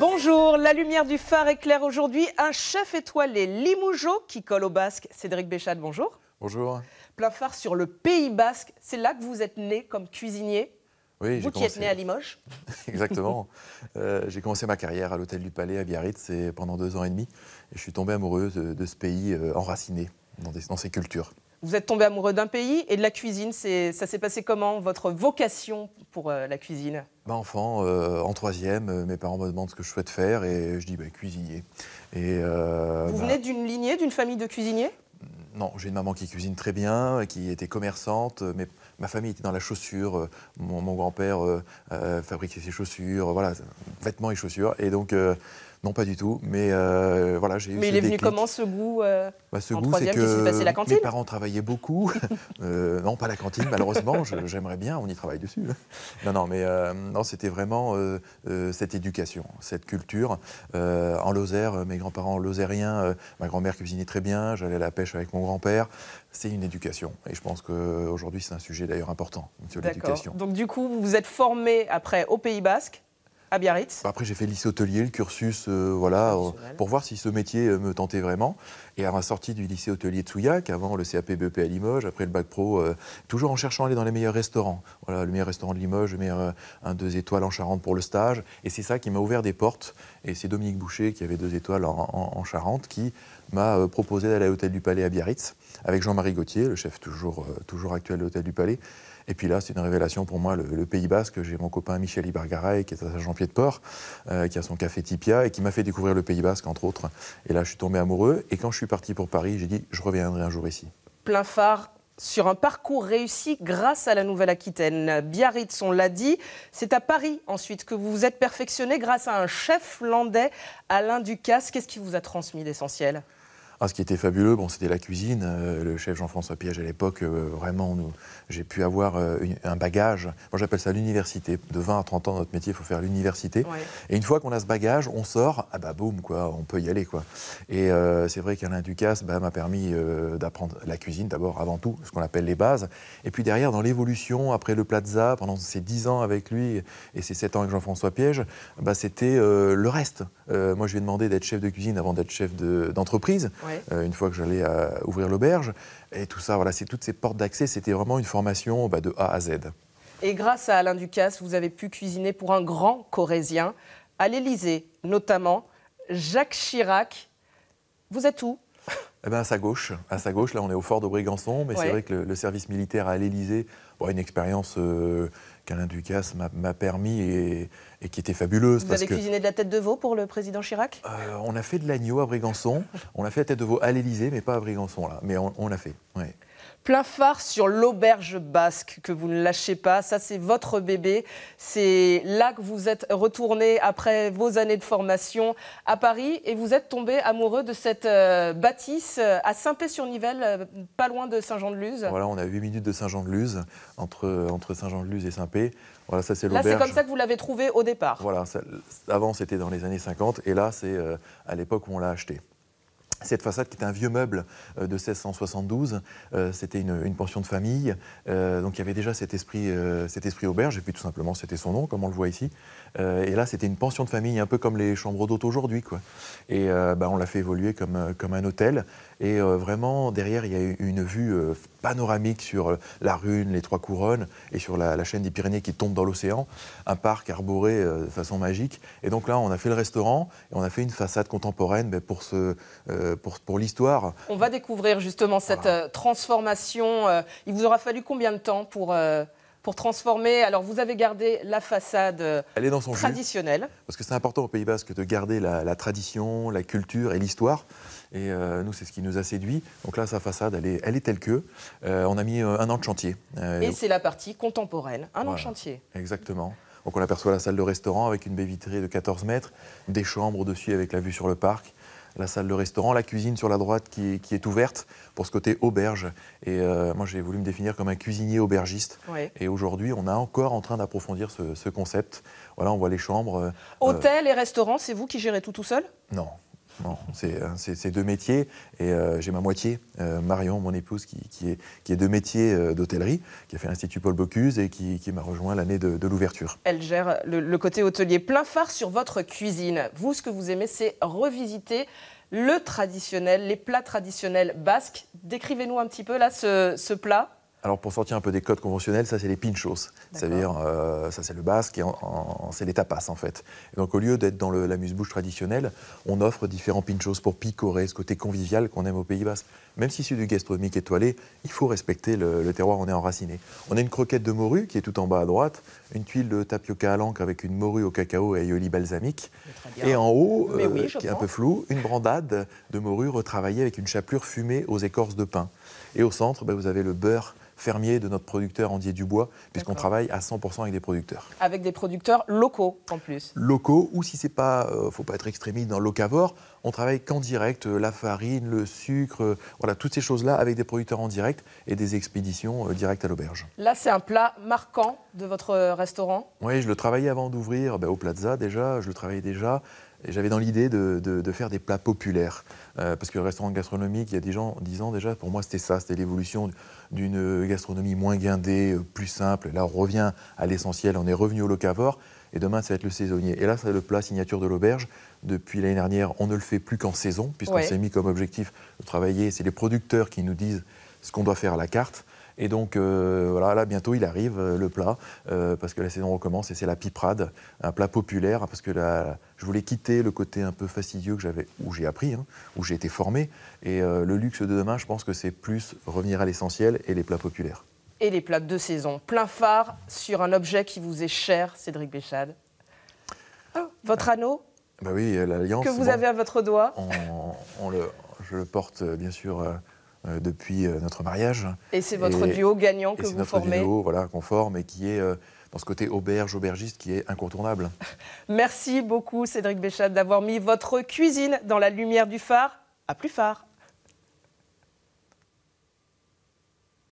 Bonjour, la lumière du phare éclaire aujourd'hui un chef étoilé Limoujo qui colle au basque. Cédric Béchade, bonjour. Bonjour. Plein phare sur le Pays basque. C'est là que vous êtes né comme cuisinier. Oui, Vous qui êtes né à Limoges. Exactement. J'ai commencé ma carrière à l'Hôtel du Palais à Biarritz pendant 2 ans et demi. Et je suis tombé amoureux de ce pays enraciné dans ses cultures. Vous êtes tombé amoureux d'un pays et de la cuisine. Ça s'est passé comment, votre vocation pour la cuisine? Enfant, en 3e, mes parents me demandent ce que je souhaite faire et je dis cuisinier. Vous venez d'une lignée, d'une famille de cuisiniers? Non, j'ai une maman qui cuisine très bien, qui était commerçante, mais ma famille était dans la chaussure. Mon grand-père fabriquait ses chaussures, voilà, vêtements et chaussures. Et donc, non, pas du tout. Mais voilà, j'ai eu Mais ce il est venu déclic. comment ce goût Ce en goût, c'est 3e, qu'est-ce qui se passait, la que cantine? mes parents travaillaient beaucoup. Non, pas la cantine, malheureusement. J'aimerais bien, on y travaille dessus. Non, mais non, c'était vraiment cette éducation, cette culture. En Lozère, mes grands-parents lozériens, ma grand-mère cuisinait très bien, j'allais à la pêche avec mon grand-père. C'est une éducation. Et je pense qu'aujourd'hui, c'est un sujet d'ailleurs important, sur l'éducation. Donc du coup, vous vous êtes formé après au Pays basque, à Biarritz. Après, j'ai fait le lycée hôtelier, le cursus, voilà, pour voir si ce métier me tentait vraiment. Et à ma sortie du lycée hôtelier de Souillac, avant le CAP BEP à Limoges, après le bac pro, toujours en cherchant à aller dans les meilleurs restaurants. Voilà, le meilleur restaurant de Limoges, le meilleur 1-2 étoiles en Charente pour le stage. Et c'est ça qui m'a ouvert des portes. Et c'est Dominique Boucher, qui avait 2 étoiles en Charente, qui m'a proposé d'aller à l'Hôtel du Palais à Biarritz, avec Jean-Marie Gauthier, le chef toujours actuel de l'Hôtel du Palais. Et puis là, c'est une révélation pour moi, le Pays basque. J'ai mon copain Michel Ibargaray, qui est à Saint-Jean-Pied-de-Port, qui a son café Tipia, et qui m'a fait découvrir le Pays basque, entre autres. Et là, je suis tombé amoureux. Et quand je suis parti pour Paris, j'ai dit, je reviendrai un jour ici. Plein phare sur un parcours réussi grâce à la Nouvelle-Aquitaine. Biarritz, on l'a dit, c'est à Paris ensuite que vous vous êtes perfectionné grâce à un chef landais, Alain Ducasse. Qu'est-ce qui vous a transmis d'essentiel? Ce qui était fabuleux, c'était la cuisine. Le chef Jean-François Piège à l'époque, vraiment, j'ai pu avoir un bagage. Moi, j'appelle ça l'université. De 20 à 30 ans, notre métier, il faut faire l'université. Ouais. Et une fois qu'on a ce bagage, on sort, boum, quoi, on peut y aller, quoi. Et c'est vrai qu'Alain Ducasse m'a permis d'apprendre la cuisine, d'abord, avant tout, ce qu'on appelle les bases. Et puis derrière, dans l'évolution, après le Plaza, pendant ces 10 ans avec lui et ces 7 ans avec Jean-François Piège, c'était le reste. Moi, je lui ai demandé d'être chef de cuisine avant d'être chef d'entreprise. Ouais. Une fois que j'allais ouvrir l'auberge. Et tout ça, voilà, c'est toutes ces portes d'accès, c'était vraiment une formation de A à Z. Et grâce à Alain Ducasse, vous avez pu cuisiner pour un grand Corrézien, à l'Élysée notamment, Jacques Chirac. Vous êtes où? À sa gauche, là on est au fort de Brégançon, mais ouais. C'est vrai que le service militaire à l'Élysée, une expérience qu'Alain Ducasse m'a permis et qui était fabuleuse. Vous avez cuisiné de la tête de veau pour le président Chirac? On a fait de l'agneau à Brégançon, on a fait la tête de veau à l'Élysée, mais pas à Brégançon, là. Mais on l'a fait, ouais. Plein phare sur l'auberge basque, que vous ne lâchez pas. Ça, c'est votre bébé. C'est là que vous êtes retourné après vos années de formation à Paris et vous êtes tombé amoureux de cette bâtisse à Saint-Pé-sur-Nivelle, pas loin de Saint-Jean-de-Luz. Voilà, on a 8 minutes de Saint-Jean-de-Luz, entre Saint-Jean-de-Luz et Saint-Pé. Voilà, ça c'est l'auberge. Là, c'est comme ça que vous l'avez trouvé au départ. Voilà, avant c'était dans les années 50 et là c'est à l'époque où on l'a acheté. Cette façade qui est un vieux meuble de 1672, c'était une pension de famille, donc il y avait déjà cet esprit auberge, et puis tout simplement c'était son nom, comme on le voit ici. Et là c'était une pension de famille, un peu comme les chambres d'hôtes aujourd'hui, quoi. Et on l'a fait évoluer comme un hôtel, et vraiment derrière il y a une vue panoramique sur la Rhune, les Trois Couronnes, et sur la chaîne des Pyrénées qui tombe dans l'océan, un parc arboré de façon magique. Et donc là on a fait le restaurant, et on a fait une façade contemporaine pour l'histoire. On va découvrir justement cette transformation. Il vous aura fallu combien de temps pour transformer? Alors, vous avez gardé la façade elle est dans son traditionnelle. Jus, parce que c'est important au Pays basque de garder la tradition, la culture et l'histoire. Et nous, c'est ce qui nous a séduit. Donc là, sa façade, elle est telle que. On a mis 1 an de chantier. Et c'est la partie contemporaine, an de chantier. Exactement. Donc on aperçoit la salle de restaurant avec une baie vitrée de 14 mètres, des chambres au-dessus avec la vue sur le parc, la salle de restaurant, la cuisine sur la droite qui est ouverte pour ce côté auberge. Et moi, j'ai voulu me définir comme un cuisinier aubergiste. Oui. Et aujourd'hui, on est encore en train d'approfondir ce concept. Voilà, on voit les chambres. Hôtel et restaurant, c'est vous qui gérez tout seul? Non. Non, c'est deux métiers. Et j'ai ma moitié, Marion, mon épouse, qui est de métier d'hôtellerie, qui a fait l'Institut Paul Bocuse et qui m'a rejoint l'année de l'ouverture. Elle gère le côté hôtelier. Plein phare sur votre cuisine. Vous, ce que vous aimez, c'est revisiter le traditionnel, les plats traditionnels basques. Décrivez-nous un petit peu là ce plat. Alors pour sortir un peu des codes conventionnels, ça c'est les pinchos, c'est-à-dire ça c'est le basque et c'est les tapas en fait. Et donc au lieu d'être dans l'amuse-bouche traditionnelle, on offre différents pinchos pour picorer ce côté convivial qu'on aime au Pays Basque. Même si c'est du gastronomique étoilé, il faut respecter le terroir où on est enraciné. On a une croquette de morue qui est tout en bas à droite, une tuile de tapioca à l'encre avec une morue au cacao et aioli balsamique, et en haut, qui est un peu flou, une brandade de morue retravaillée avec une chapelure fumée aux écorces de pin. Et au centre, vous avez le beurre fermier de notre producteur Andier Dubois, puisqu'on travaille à 100% avec des producteurs. Avec des producteurs locaux en plus. Locaux, ou si c'est pas, faut pas être extrémiste dans le locavore, on travaille qu'en direct, la farine, le sucre, voilà, toutes ces choses-là avec des producteurs en direct et des expéditions directes à l'auberge. Là, c'est un plat marquant de votre restaurant? Oui, je le travaillais avant d'ouvrir au Plaza déjà, je le travaillais déjà. Et j'avais dans l'idée de faire des plats populaires. Parce que le restaurant gastronomique, il y a des gens disant déjà, pour moi c'était ça, c'était l'évolution d'une gastronomie moins guindée, plus simple. Là on revient à l'essentiel, on est revenu au locavore, et demain ça va être le saisonnier. Et là c'est le plat signature de l'auberge. Depuis l'année dernière, on ne le fait plus qu'en saison, puisqu'on s'est mis comme objectif de travailler, c'est les producteurs qui nous disent ce qu'on doit faire à la carte. Et donc voilà, là bientôt il arrive le plat, parce que la saison recommence et c'est la piperade, un plat populaire, parce que je voulais quitter le côté un peu fastidieux que j'avais, où j'ai appris, où j'ai été formé. Et le luxe de demain, je pense que c'est plus revenir à l'essentiel et les plats populaires. Et les plats de saison, plein phare sur un objet qui vous est cher, Cédric Béchade. Votre anneau oui, l'alliance. Que vous avez à votre doigt. Je le porte bien sûr depuis notre mariage. Et c'est votre duo gagnant que vous formez. C'est notre duo voilà, qu'on forme et qui est dans ce côté aubergiste qui est incontournable. Merci beaucoup Cédric Béchade d'avoir mis votre cuisine dans la lumière du phare. À plus phare.